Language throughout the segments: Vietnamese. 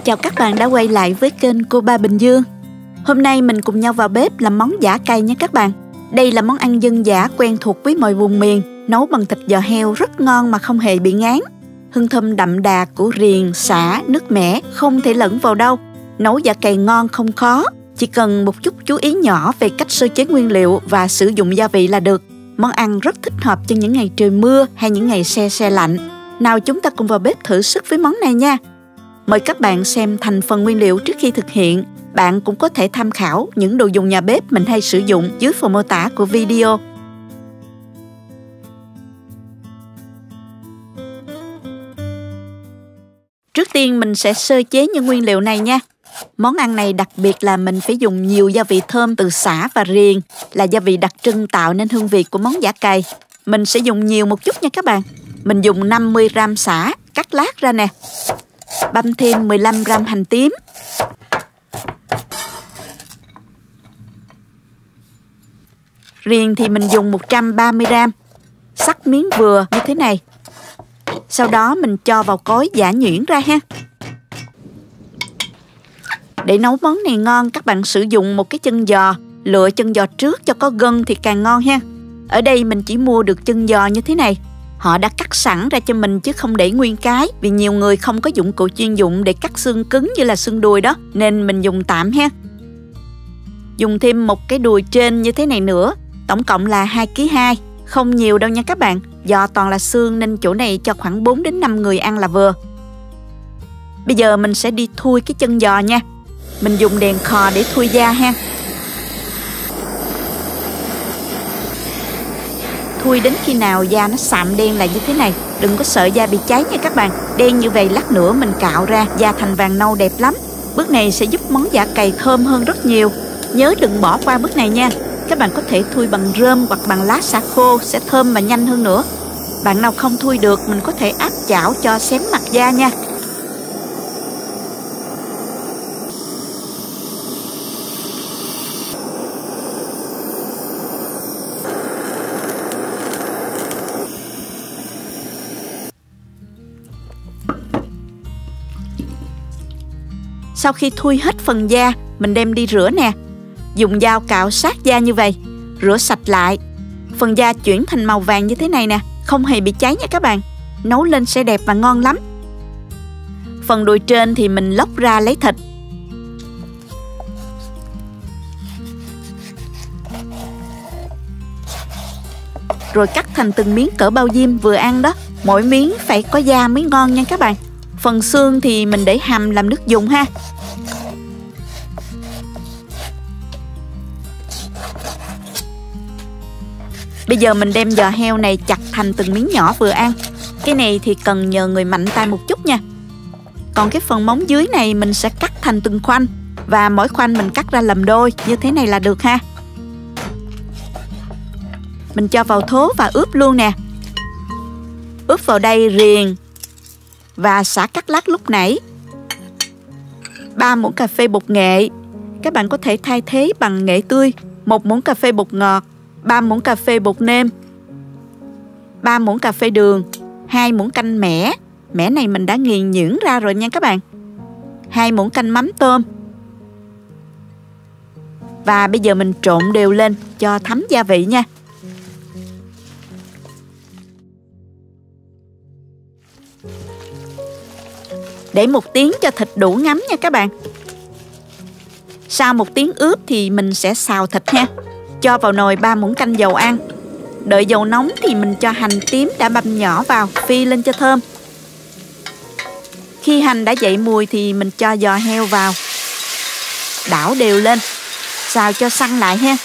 Chào các bạn đã quay lại với kênh Cô Ba Bình Dương. Hôm nay mình cùng nhau vào bếp làm món giã cày nha các bạn. Đây là món ăn dân dã quen thuộc với mọi vùng miền, nấu bằng thịt giò heo rất ngon mà không hề bị ngán. Hương thơm đậm đà của riềng, sả, nước mẻ không thể lẫn vào đâu. Nấu giã cày ngon không khó, chỉ cần một chút chú ý nhỏ về cách sơ chế nguyên liệu và sử dụng gia vị là được. Món ăn rất thích hợp cho những ngày trời mưa hay những ngày se lạnh. Nào chúng ta cùng vào bếp thử sức với món này nha. Mời các bạn xem thành phần nguyên liệu trước khi thực hiện. Bạn cũng có thể tham khảo những đồ dùng nhà bếp mình hay sử dụng dưới phần mô tả của video. Trước tiên mình sẽ sơ chế những nguyên liệu này nha. Món ăn này đặc biệt là mình phải dùng nhiều gia vị thơm từ sả và riềng, là gia vị đặc trưng tạo nên hương vị của món giã cày. Mình sẽ dùng nhiều một chút nha các bạn. Mình dùng 50g sả, cắt lát ra nè. Băm thêm 15g hành tím. Riềng thì mình dùng 130g, cắt miếng vừa như thế này. Sau đó mình cho vào cối giã nhuyễn ra ha. Để nấu món này ngon, các bạn sử dụng một cái chân giò. Lựa chân giò trước cho có gân thì càng ngon ha. Ở đây mình chỉ mua được chân giò như thế này. Họ đã cắt sẵn ra cho mình chứ không để nguyên cái, vì nhiều người không có dụng cụ chuyên dụng để cắt xương cứng như là xương đùi đó, nên mình dùng tạm ha. Dùng thêm một cái đùi trên như thế này nữa, tổng cộng là 2,2 kg, không nhiều đâu nha các bạn. Do toàn là xương nên chỗ này cho khoảng 4 đến 5 người ăn là vừa. Bây giờ mình sẽ đi thui cái chân giò nha. Mình dùng đèn khò để thui da ha. Thui đến khi nào da nó sạm đen lại như thế này. Đừng có sợ da bị cháy nha các bạn. Đen như vậy lát nữa mình cạo ra, da thành vàng nâu đẹp lắm. Bước này sẽ giúp món giã cày thơm hơn rất nhiều. Nhớ đừng bỏ qua bước này nha. Các bạn có thể thui bằng rơm hoặc bằng lá sả khô, sẽ thơm và nhanh hơn nữa. Bạn nào không thui được, mình có thể áp chảo cho xém mặt da nha. Sau khi thui hết phần da, mình đem đi rửa nè. Dùng dao cạo sát da như vậy, rửa sạch lại. Phần da chuyển thành màu vàng như thế này nè, không hề bị cháy nha các bạn. Nấu lên sẽ đẹp và ngon lắm. Phần đùi trên thì mình lóc ra lấy thịt. Rồi cắt thành từng miếng cỡ bao diêm vừa ăn đó. Mỗi miếng phải có da mới ngon nha các bạn. Phần xương thì mình để hầm làm nước dùng ha. Bây giờ mình đem giò heo này chặt thành từng miếng nhỏ vừa ăn. Cái này thì cần nhờ người mạnh tay một chút nha. Còn cái phần móng dưới này mình sẽ cắt thành từng khoanh. Và mỗi khoanh mình cắt ra làm đôi, như thế này là được ha. Mình cho vào thố và ướp luôn nè. Ướp vào đây riềng và sả cắt lát lúc nãy. 3 muỗng cà phê bột nghệ. Các bạn có thể thay thế bằng nghệ tươi. 1 muỗng cà phê bột ngọt, 3 muỗng cà phê bột nêm, 3 muỗng cà phê đường, 2 muỗng canh mẻ. Mẻ này mình đã nghiền nhuyễn ra rồi nha các bạn. 2 muỗng canh mắm tôm. Và bây giờ mình trộn đều lên cho thấm gia vị nha. Để 1 tiếng cho thịt đủ ngấm nha các bạn. Sau 1 tiếng ướp thì mình sẽ xào thịt ha. Cho vào nồi 3 muỗng canh dầu ăn. Đợi dầu nóng thì mình cho hành tím đã băm nhỏ vào, phi lên cho thơm. Khi hành đã dậy mùi thì mình cho giò heo vào. Đảo đều lên, xào cho săn lại ha.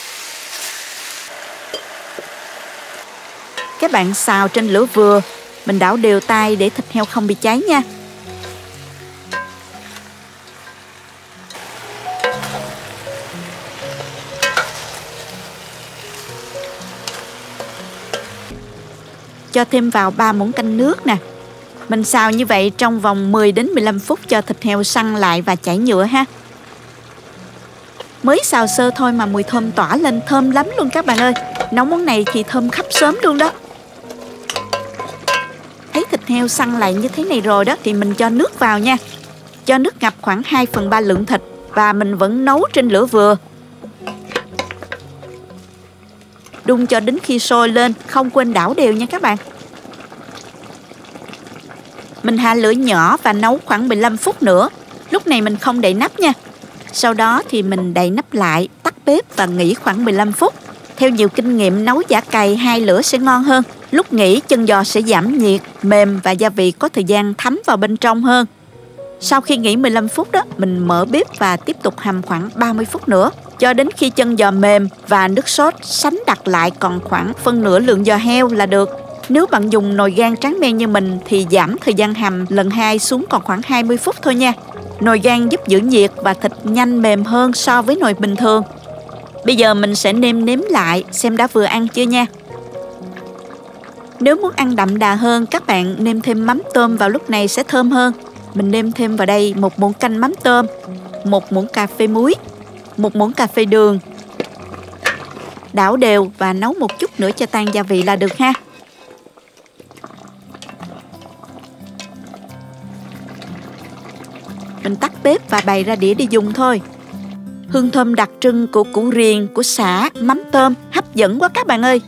Các bạn xào trên lửa vừa. Mình đảo đều tay để thịt heo không bị cháy nha. Cho thêm vào 3 muỗng canh nước nè. Mình xào như vậy trong vòng 10 đến 15 phút cho thịt heo săn lại và chảy nhựa ha. Mới xào sơ thôi mà mùi thơm tỏa lên, thơm lắm luôn các bạn ơi. Nấu món này thì thơm khắp xóm luôn đó. Thấy thịt heo săn lại như thế này rồi đó thì mình cho nước vào nha. cho nước ngập khoảng 2/3 lượng thịt và mình vẫn nấu trên lửa vừa. Đun cho đến khi sôi lên, không quên đảo đều nha các bạn. Mình hạ lửa nhỏ và nấu khoảng 15 phút nữa. Lúc này mình không đậy nắp nha. Sau đó thì mình đậy nắp lại, tắt bếp và nghỉ khoảng 15 phút. Theo nhiều kinh nghiệm, nấu chả cay 2 lửa sẽ ngon hơn. Lúc nghỉ, chân giò sẽ giảm nhiệt, mềm và gia vị có thời gian thấm vào bên trong hơn. Sau khi nghỉ 15 phút đó, mình mở bếp và tiếp tục hầm khoảng 30 phút nữa, cho đến khi chân giò mềm và nước sốt sánh đặc lại còn khoảng phân nửa lượng giò heo là được. Nếu bạn dùng nồi gang tráng men như mình thì giảm thời gian hầm lần 2 xuống còn khoảng 20 phút thôi nha. Nồi gang giúp giữ nhiệt và thịt nhanh mềm hơn so với nồi bình thường. Bây giờ mình sẽ nêm lại xem đã vừa ăn chưa nha. Nếu muốn ăn đậm đà hơn, các bạn nêm thêm mắm tôm vào lúc này sẽ thơm hơn. Mình nêm thêm vào đây 1 muỗng canh mắm tôm, 1 muỗng cà phê muối, 1 muỗng cà phê đường. Đảo đều và nấu một chút nữa cho tan gia vị là được ha. Mình tắt bếp và bày ra đĩa để dùng thôi. Hương thơm đặc trưng của củ riềng, của sả, mắm tôm hấp dẫn quá các bạn ơi.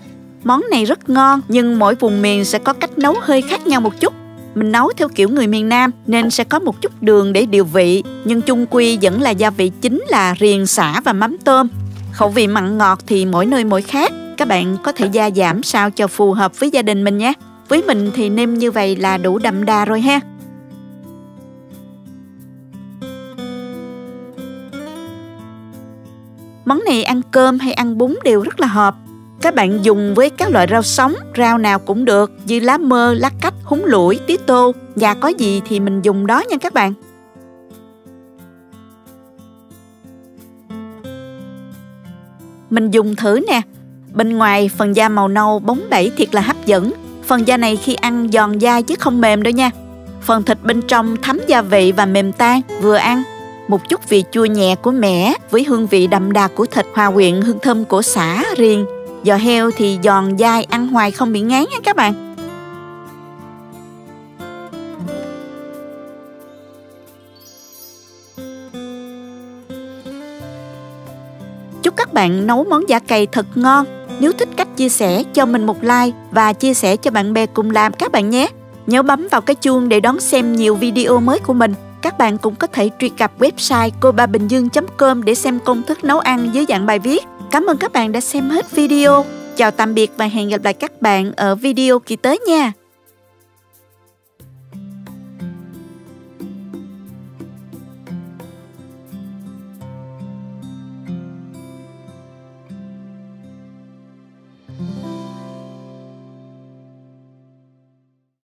Món này rất ngon nhưng mỗi vùng miền sẽ có cách nấu hơi khác nhau một chút. Mình nấu theo kiểu người miền Nam nên sẽ có một chút đường để điều vị, nhưng chung quy vẫn là gia vị chính là riềng, sả và mắm tôm. Khẩu vị mặn ngọt thì mỗi nơi mỗi khác, các bạn có thể gia giảm sao cho phù hợp với gia đình mình nhé. Với mình thì nêm như vậy là đủ đậm đà rồi ha. Món này ăn cơm hay ăn bún đều rất là hợp. Các bạn dùng với các loại rau sống, rau nào cũng được, như lá mơ, lá cách, húng lủi, tía tô. Và có gì thì mình dùng đó nha các bạn. Mình dùng thử nè. Bên ngoài phần da màu nâu bóng bẩy thiệt là hấp dẫn. Phần da này khi ăn giòn dai chứ không mềm đâu nha. Phần thịt bên trong thấm gia vị và mềm tan, vừa ăn. Một chút vị chua nhẹ của mẻ với hương vị đậm đà của thịt hòa quyện hương thơm của sả, riềng. Giò heo thì giòn dai, ăn hoài không bị ngán nha các bạn. Chúc các bạn nấu món chả cay thật ngon. Nếu thích cách chia sẻ, cho mình một like và chia sẻ cho bạn bè cùng làm các bạn nhé. Nhớ bấm vào cái chuông để đón xem nhiều video mới của mình. Các bạn cũng có thể truy cập website cobabình-dương.com để xem công thức nấu ăn dưới dạng bài viết. Cảm ơn các bạn đã xem hết video. Chào tạm biệt và hẹn gặp lại các bạn ở video kỳ tới nha.